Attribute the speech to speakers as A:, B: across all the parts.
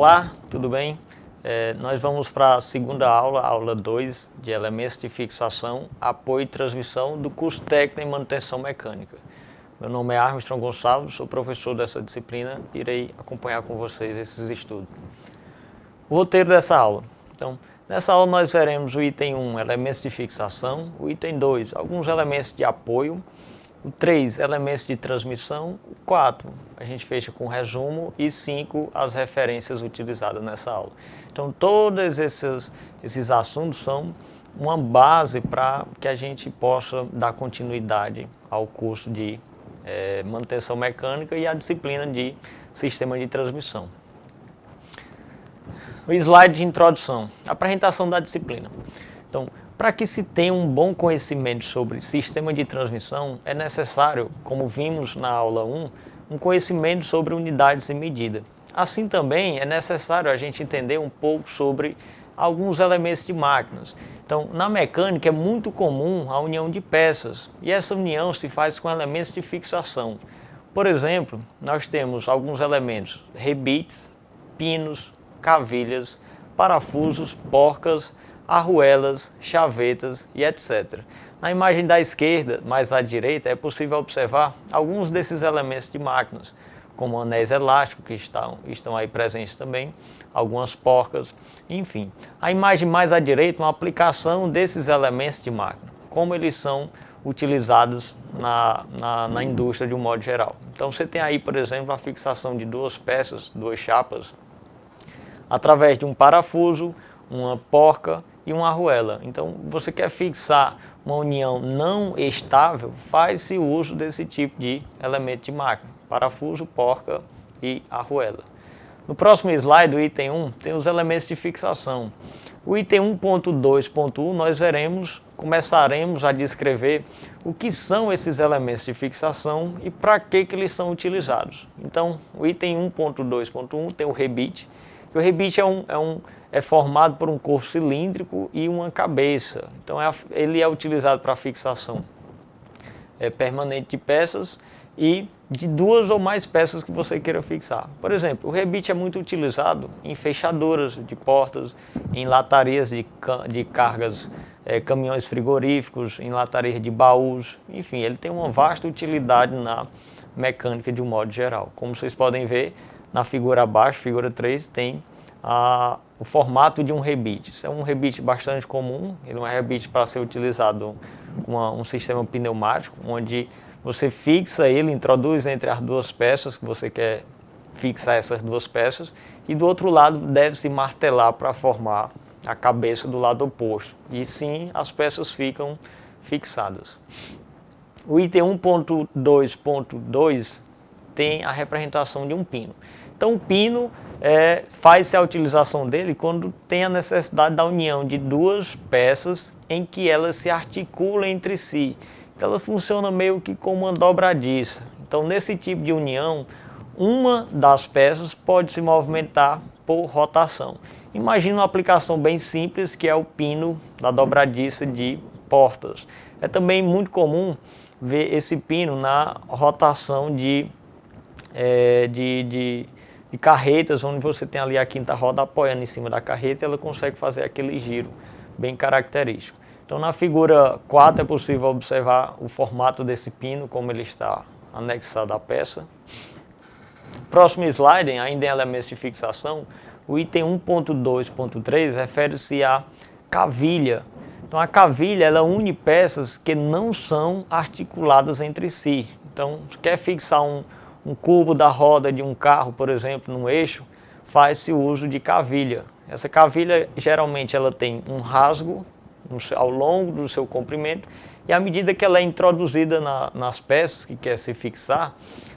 A: Olá, tudo bem? Nós vamos para a segunda aula, aula 2, de elementos de fixação, apoio e transmissão do curso técnico em manutenção mecânica. Meu nome é Armstrong Gonçalves, sou professor dessa disciplina e irei acompanhar com vocês esses estudos. O roteiro dessa aula. Então, nessa aula nós veremos o item 1, elementos de fixação, o item 2, alguns elementos de apoio, o 3, elementos de transmissão, o 4, a gente fecha com resumo e 5, as referências utilizadas nessa aula. Então, todos esses assuntos são uma base para que a gente possa dar continuidade ao curso de manutenção mecânica e à disciplina de sistema de transmissão. O slide de introdução, apresentação da disciplina. Então, para que se tenha um bom conhecimento sobre sistema de transmissão, é necessário, como vimos na aula 1, um conhecimento sobre unidades e medida. Assim também é necessário a gente entender um pouco sobre alguns elementos de máquinas. Então, na mecânica é muito comum a união de peças, e essa união se faz com elementos de fixação. Por exemplo, nós temos alguns elementos, rebites, pinos, cavilhas, parafusos, porcas, arruelas, chavetas e etc. Na imagem da esquerda, mais à direita, é possível observar alguns desses elementos de máquinas, como anéis elásticos que estão aí presentes também, algumas porcas, enfim. A imagem mais à direita, uma aplicação desses elementos de máquina, como eles são utilizados na indústria de um modo geral. Então você tem aí, por exemplo, a fixação de duas peças, duas chapas, através de um parafuso, uma porca e uma arruela. Então, você quer fixar uma união não estável, faz-se uso desse tipo de elemento de máquina, parafuso, porca e arruela. No próximo slide, o item 1, tem os elementos de fixação. O item 1.2.1 nós começaremos a descrever o que são esses elementos de fixação e para que eles são utilizados. Então, o item 1.2.1 tem o rebite. O rebite é formado por um corpo cilíndrico e uma cabeça. Então, ele é utilizado para fixação permanente de peças e de duas ou mais peças que você queira fixar. Por exemplo, o rebite é muito utilizado em fechaduras de portas, em latarias de cargas, caminhões frigoríficos, em latarias de baús. Enfim, ele tem uma vasta utilidade na mecânica de um modo geral. Como vocês podem ver, na figura abaixo, figura 3, tem o formato de um rebite. Isso é um rebite bastante comum, ele é um rebite para ser utilizado com um sistema pneumático, onde você fixa ele, introduz entre as duas peças, que você quer fixar essas duas peças, e do outro lado deve-se martelar para formar a cabeça do lado oposto. E sim, as peças ficam fixadas. O item 1.2.2 tem a representação de um pino. Então, o pino faz-se a utilização dele quando tem a necessidade da união de duas peças em que elas se articulam entre si. Então, ela funciona meio que como uma dobradiça. Então, nesse tipo de união, uma das peças pode se movimentar por rotação. Imagina uma aplicação bem simples, que é o pino da dobradiça de portas. É também muito comum ver esse pino na rotação de carretas, onde você tem ali a quinta roda apoiando em cima da carreta e ela consegue fazer aquele giro bem característico. Então, na figura 4 é possível observar o formato desse pino, como ele está anexado à peça. Próximo slide, ainda em elementos de fixação, o item 1.2.3 refere-se à cavilha. Então, a cavilha ela une peças que não são articuladas entre si. Então, se quer fixar um cubo da roda de um carro, por exemplo, num eixo, faz-se uso de cavilha. Essa cavilha, geralmente, ela tem um rasgo ao longo do seu comprimento, e à medida que ela é introduzida nas peças que quer se fixar,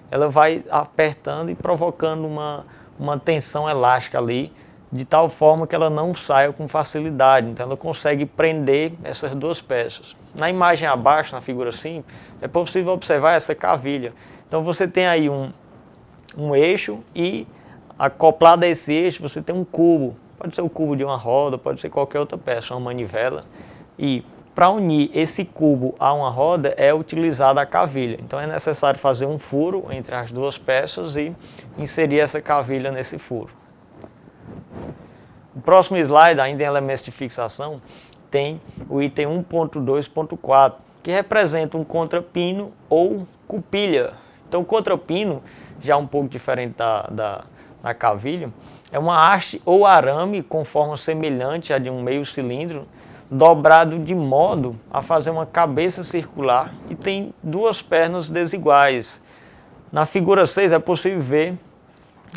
A: ela vai apertando e provocando uma tensão elástica ali, de tal forma que ela não saia com facilidade. Então, ela consegue prender essas duas peças. Na imagem abaixo, na figura 5, é possível observar essa cavilha. Então, você tem aí um eixo e, acoplado a esse eixo, você tem um cubo. Pode ser o cubo de uma roda, pode ser qualquer outra peça, uma manivela. E, para unir esse cubo a uma roda, é utilizada a cavilha. Então, é necessário fazer um furo entre as duas peças e inserir essa cavilha nesse furo. O próximo slide, ainda em elementos de fixação, tem o item 1.2.4, que representa um contrapino ou cupilha. Então, o contrapino, já um pouco diferente da cavilha, é uma haste ou arame com forma semelhante à de um meio cilindro, dobrado de modo a fazer uma cabeça circular e tem duas pernas desiguais. Na figura 6 é possível ver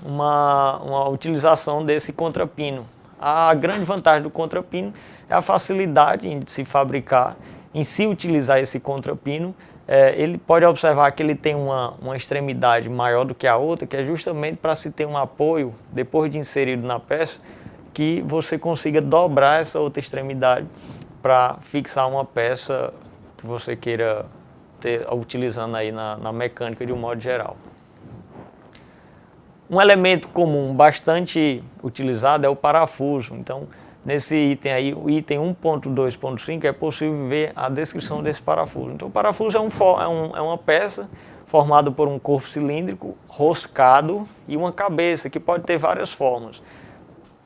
A: uma utilização desse contrapino. A grande vantagem do contrapino é a facilidade de se fabricar, em se utilizar esse contrapino. Ele pode observar que ele tem uma extremidade maior do que a outra, que é justamente para se ter um apoio, depois de inserido na peça, que você consiga dobrar essa outra extremidade para fixar uma peça que você queira ter utilizando aí na mecânica de um modo geral. Um elemento comum bastante utilizado é o parafuso. Então, nesse item aí, o item 1.2.5, é possível ver a descrição desse parafuso. Então, o parafuso é uma peça formada por um corpo cilíndrico, roscado e uma cabeça, que pode ter várias formas.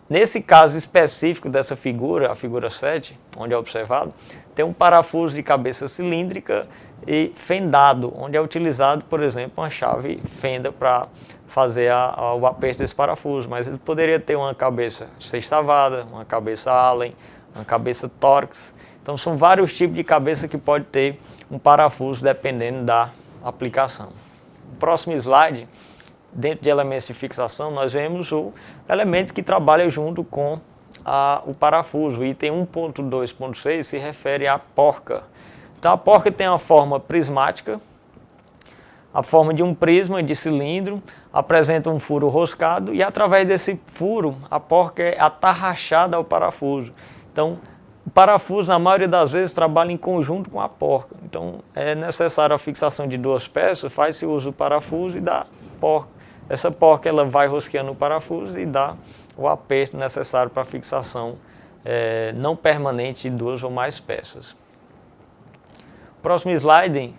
A: Nesse caso específico dessa figura, a figura 7, onde é observado, tem um parafuso de cabeça cilíndrica e fendado, onde é utilizado, por exemplo, uma chave fenda para fazer o aperto desse parafuso, mas ele poderia ter uma cabeça sextavada, uma cabeça Allen, uma cabeça Torx. Então são vários tipos de cabeça que pode ter um parafuso dependendo da aplicação. O próximo slide, dentro de elementos de fixação, nós vemos o elemento que trabalha junto com o parafuso. O item 1.2.6 se refere à porca. Então a porca tem uma forma prismática, a forma de um prisma de cilindro, apresenta um furo roscado e através desse furo a porca é atarrachada ao parafuso. Então o parafuso na maioria das vezes trabalha em conjunto com a porca. Então é necessário a fixação de duas peças, faz-se uso do parafuso e da porca. Essa porca ela vai rosqueando o parafuso e dá o aperto necessário para a fixação não permanente de duas ou mais peças. Próximo slide,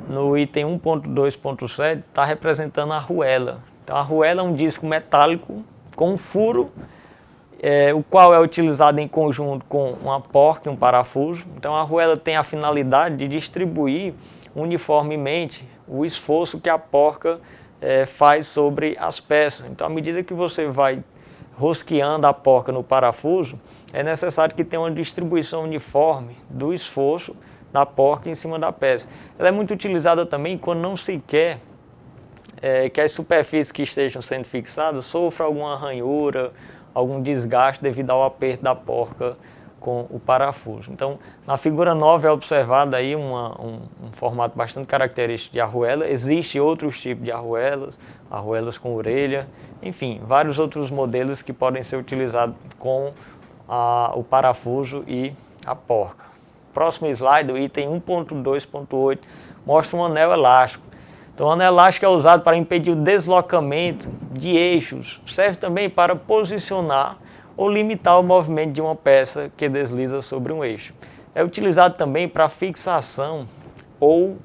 A: no item 1.2.7, está representando a arruela. Então, a arruela é um disco metálico com um furo, o qual é utilizado em conjunto com uma porca e um parafuso. Então, a arruela tem a finalidade de distribuir uniformemente o esforço que a porca faz sobre as peças. Então, à medida que você vai rosqueando a porca no parafuso, é necessário que tenha uma distribuição uniforme do esforço da porca em cima da peça. Ela é muito utilizada também quando não se quer que as superfícies que estejam sendo fixadas sofram alguma ranhura, algum desgaste devido ao aperto da porca com o parafuso. Então, na figura 9 é observado aí um formato bastante característico de arruela. Existem outros tipos de arruelas, arruelas com orelha, enfim, vários outros modelos que podem ser utilizados com o parafuso e a porca. Próximo slide, o item 1.2.8, mostra um anel elástico. Então, o anel elástico é usado para impedir o deslocamento de eixos. Serve também para posicionar ou limitar o movimento de uma peça que desliza sobre um eixo. É utilizado também para fixação ou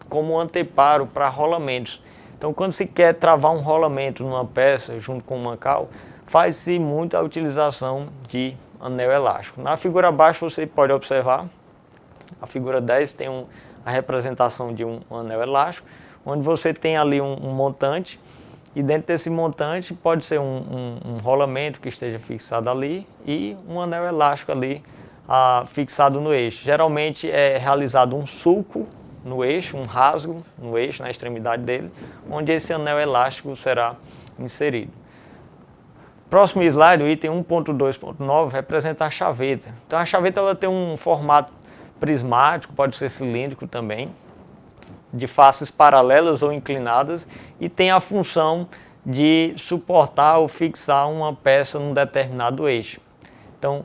A: como anteparo para rolamentos. Então, quando se quer travar um rolamento numa peça junto com um mancal, faz-se muito a utilização de anel elástico. Na figura abaixo você pode observar, a figura 10 tem a representação de um anel elástico, onde você tem ali um montante, e dentro desse montante pode ser um rolamento que esteja fixado ali e um anel elástico ali fixado no eixo. Geralmente é realizado um sulco no eixo, um rasgo no eixo, na extremidade dele, onde esse anel elástico será inserido. Próximo slide, o item 1.2.9, representa a chaveta. Então a chaveta ela tem um formato prismático, pode ser cilíndrico também, de faces paralelas ou inclinadas, e tem a função de suportar ou fixar uma peça num determinado eixo. Então,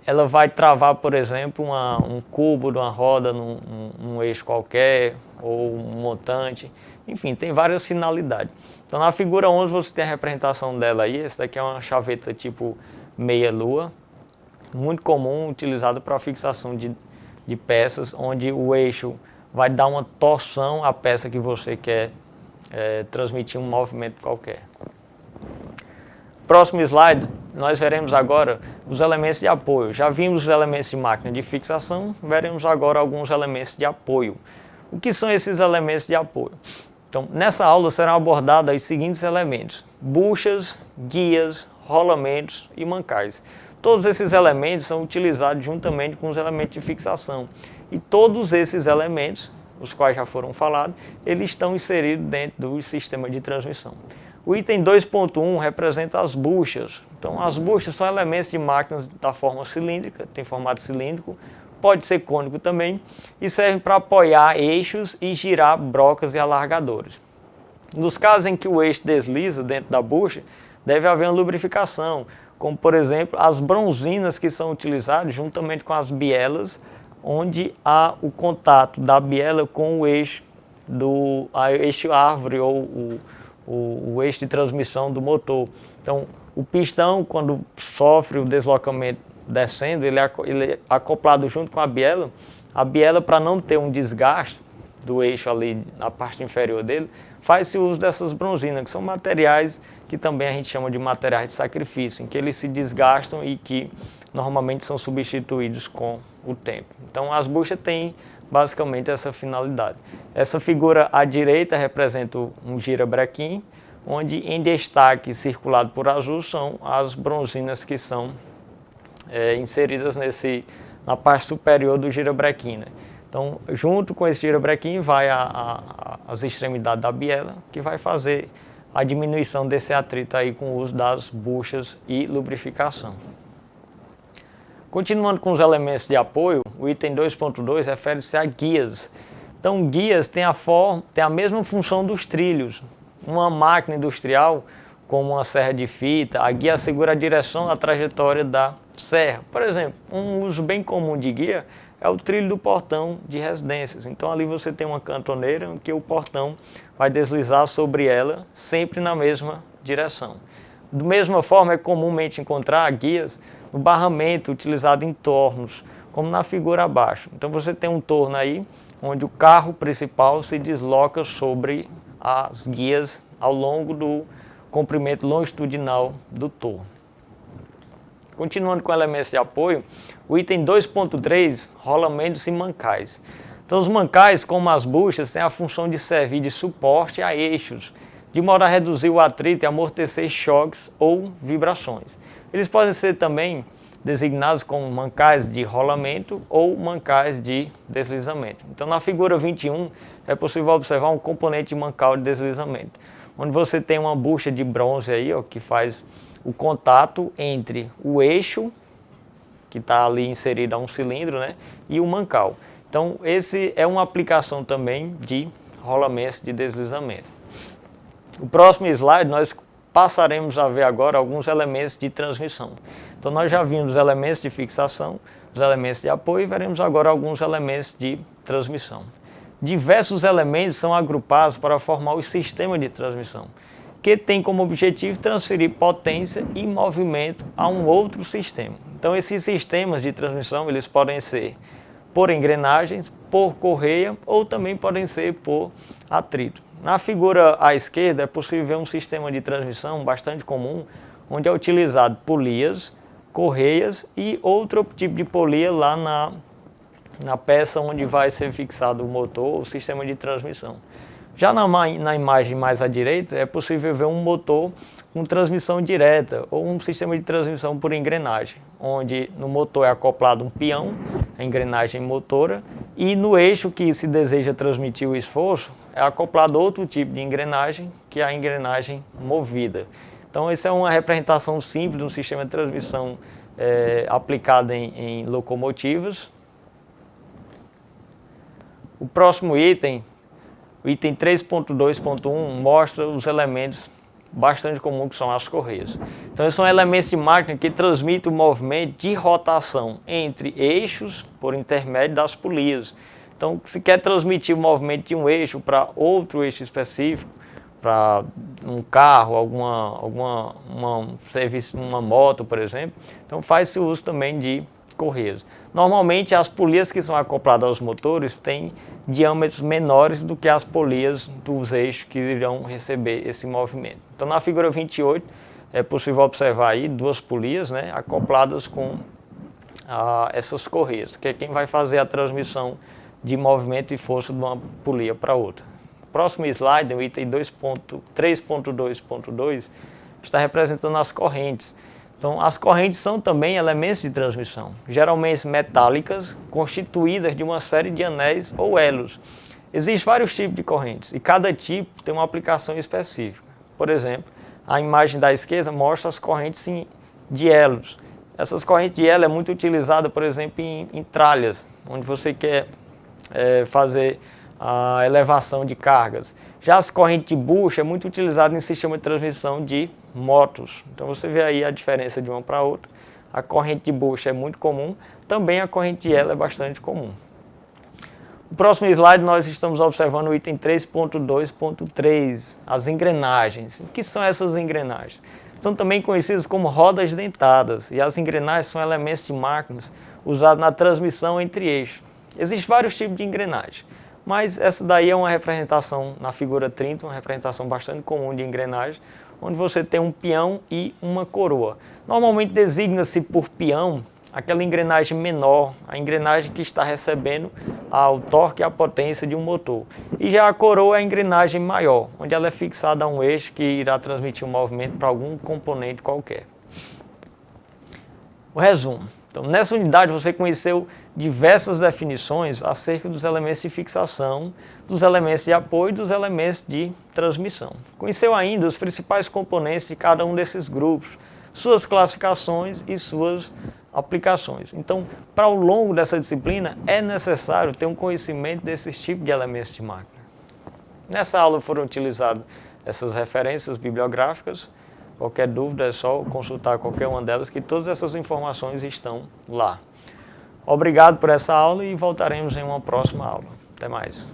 A: ela vai travar, por exemplo, um cubo de uma roda num eixo qualquer, ou um montante, enfim, tem várias finalidades. Então, na figura 11 você tem a representação dela aí. Essa daqui é uma chaveta tipo meia-lua, muito comum, utilizada para a fixação de peças, onde o eixo vai dar uma torção à peça que você quer transmitir um movimento qualquer. Próximo slide, nós veremos agora os elementos de apoio. Já vimos os elementos de máquina de fixação, veremos agora alguns elementos de apoio. O que são esses elementos de apoio? Então, nessa aula serão abordados os seguintes elementos: buchas, guias, rolamentos e mancais. Todos esses elementos são utilizados juntamente com os elementos de fixação. E todos esses elementos, os quais já foram falados, eles estão inseridos dentro do sistema de transmissão. O item 2.1 representa as buchas. Então, as buchas são elementos de máquinas da forma cilíndrica, tem formato cilíndrico, pode ser cônico também, e serve para apoiar eixos e girar brocas e alargadores. Nos casos em que o eixo desliza dentro da bucha, deve haver uma lubrificação, como por exemplo as bronzinas que são utilizadas juntamente com as bielas, onde há o contato da biela com o eixo eixo árvore ou o eixo de transmissão do motor. Então, o pistão, quando sofre o deslocamento descendo, ele é acoplado junto com a biela para não ter um desgaste do eixo ali na parte inferior dele, faz-se uso dessas bronzinas, que são materiais que também a gente chama de materiais de sacrifício, em que eles se desgastam e que normalmente são substituídos com o tempo. Então as buchas têm basicamente essa finalidade. Essa figura à direita representa um girabrequim, onde em destaque circulado por azul são as bronzinas que são inseridas na parte superior do girabrequim, né? Então, junto com esse girabrequim vai as extremidades da biela, que vai fazer a diminuição desse atrito aí com o uso das buchas e lubrificação. Continuando com os elementos de apoio, o item 2.2 refere-se a guias. Então, guias têm a mesma função dos trilhos. Uma máquina industrial, como uma serra de fita, a guia assegura a direção da trajetória da serra. Por exemplo, um uso bem comum de guia é o trilho do portão de residências. Então ali você tem uma cantoneira em que o portão vai deslizar sobre ela sempre na mesma direção. Da mesma forma, é comumente encontrar guias no barramento utilizado em tornos, como na figura abaixo. Então você tem um torno aí, onde o carro principal se desloca sobre as guias ao longo do comprimento longitudinal do torno. Continuando com elementos de apoio, o item 2.3, rolamentos e mancais. Então os mancais, como as buchas, têm a função de servir de suporte a eixos, de modo a reduzir o atrito e amortecer choques ou vibrações. Eles podem ser também designados como mancais de rolamento ou mancais de deslizamento. Então na figura 21 é possível observar um componente mancal de deslizamento, onde você tem uma bucha de bronze aí, ó, que faz o contato entre o eixo, que está ali inserido a um cilindro, né, e o mancal. Então, esse é uma aplicação também de rolamentos de deslizamento. O próximo slide, nós passaremos a ver agora alguns elementos de transmissão. Então, nós já vimos os elementos de fixação, os elementos de apoio, e veremos agora alguns elementos de transmissão. Diversos elementos são agrupados para formar o sistema de transmissão, que tem como objetivo transferir potência e movimento a um outro sistema. Então esses sistemas de transmissão, eles podem ser por engrenagens, por correia ou também podem ser por atrito. Na figura à esquerda é possível ver um sistema de transmissão bastante comum, onde é utilizado polias, correias e outro tipo de polia lá na peça onde vai ser fixado o motor ou o sistema de transmissão. Já na imagem mais à direita, é possível ver um motor com transmissão direta ou um sistema de transmissão por engrenagem, onde no motor é acoplado um peão, a engrenagem motora, e no eixo que se deseja transmitir o esforço é acoplado outro tipo de engrenagem, que é a engrenagem movida. Então essa é uma representação simples de um sistema de transmissão aplicado em locomotivas. O próximo item, o item 3.2.1, mostra os elementos bastante comuns que são as correias. Então, esses são elementos de máquina que transmitem o movimento de rotação entre eixos por intermédio das polias. Então, se quer transmitir o movimento de um eixo para outro eixo específico, para um carro, uma moto, por exemplo, então faz-se uso também de correias. Normalmente as polias que são acopladas aos motores têm diâmetros menores do que as polias dos eixos que irão receber esse movimento. Então na figura 28 é possível observar aí duas polias, né, acopladas com essas correias, que é quem vai fazer a transmissão de movimento e força de uma polia para outra. Próximo slide, o item 3.2.2, está representando as correntes. Então, as correntes são também elementos de transmissão, geralmente metálicas, constituídas de uma série de anéis ou elos. Existem vários tipos de correntes e cada tipo tem uma aplicação específica. Por exemplo, a imagem da esquerda mostra as correntes de elos. Essas correntes de elo é muito utilizada, por exemplo, em tralhas, onde você quer fazer a elevação de cargas. Já as correntes de bucha é muito utilizada em sistema de transmissão de motos. Então você vê aí a diferença de uma para outra. A corrente de bucha é muito comum, também a corrente de elo é bastante comum. No próximo slide nós estamos observando o item 3.2.3, as engrenagens. O que são essas engrenagens? São também conhecidas como rodas dentadas, e as engrenagens são elementos de máquinas usados na transmissão entre eixos. Existem vários tipos de engrenagem, mas essa daí é uma representação na figura 30, uma representação bastante comum de engrenagem, onde você tem um peão e uma coroa. Normalmente designa-se por peão aquela engrenagem menor, a engrenagem que está recebendo o torque e a potência de um motor. E já a coroa é a engrenagem maior, onde ela é fixada a um eixo que irá transmitir o movimento para algum componente qualquer. O resumo. Então, nessa unidade você conheceu diversas definições acerca dos elementos de fixação, dos elementos de apoio e dos elementos de transmissão. Conheceu ainda os principais componentes de cada um desses grupos, suas classificações e suas aplicações. Então, para o longo dessa disciplina, é necessário ter um conhecimento desses tipos de elementos de máquina. Nessa aula foram utilizadas essas referências bibliográficas. Qualquer dúvida é só consultar qualquer uma delas, que todas essas informações estão lá. Obrigado por essa aula e voltaremos em uma próxima aula. Até mais.